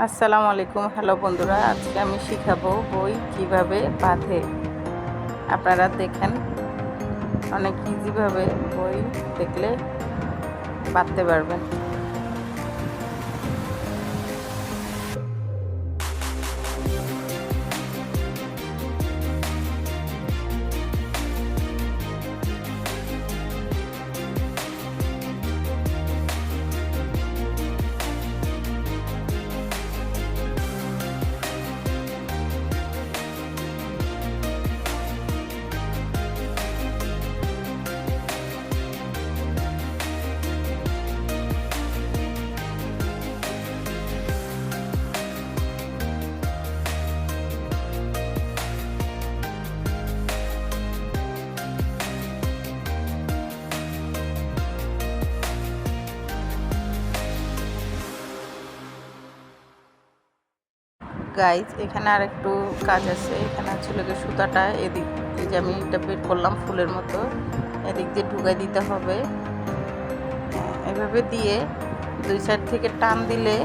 আসসালামু আলাইকুম। হ্যালো বন্ধুরা, আজকে আমি শিখাবো বই কিভাবে বাঁধে। আপনারা দেখেন, অনেক ইজিভাবে বই দেখলে বাঁধতে পারবেন। গাইজ, এখানে আর একটু কাজ আছে। এখানে হচ্ছে সুতাটা এদিক যে আমি এটা বের করলাম ফুলের মতো, এদিক দিয়ে ঢুকাই দিতে হবে। এভাবে দিয়ে দুই সাইড থেকে টান দিলে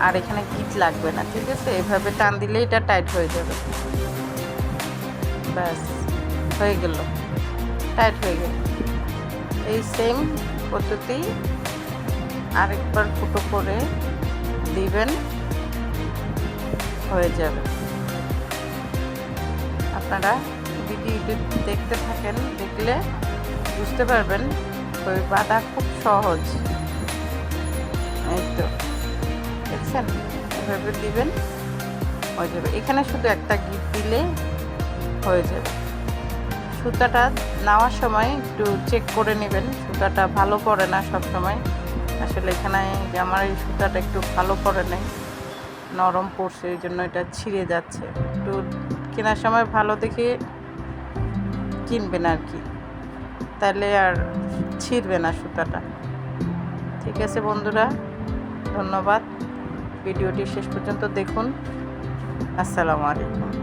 আর এখানে গিট লাগবে না, ঠিক আছে? এভাবে টান দিলে এটা টাইট হয়ে যাবে। ব্যাস, হয়ে গেল, টাইট হয়ে গেল। এই সেম পদ্ধতি আরেকবার ফুটো করে দিবেন, হয়ে যাবে। আপনারা ভিডিওটি দেখতে থাকেন, দেখলে বুঝতে পারবেন বই বাঁধা খুব সহজ। এই তো দেখছেন, এভাবে দিবেন, হয়ে যাবে। এখানে শুধু একটা গিট দিলে হয়ে যাবে। সুতাটা নেওয়ার সময় একটু চেক করে নেবেন, সুতাটা ভালো পড়ে না সব সময়। আসলে এখানে আমার এই সুতাটা একটু ভালো পড়ে নাই, নরম পড়ছে, এই জন্য এটা ছিঁড়ে যাচ্ছে। একটু কেনার সময় ভালো দেখে কিনবেন আর কি, তাহলে আর ছিঁড়বে না সুতাটা। ঠিক আছে বন্ধুরা, ধন্যবাদ। ভিডিওটি শেষ পর্যন্ত দেখুন। আসসালামু আলাইকুম।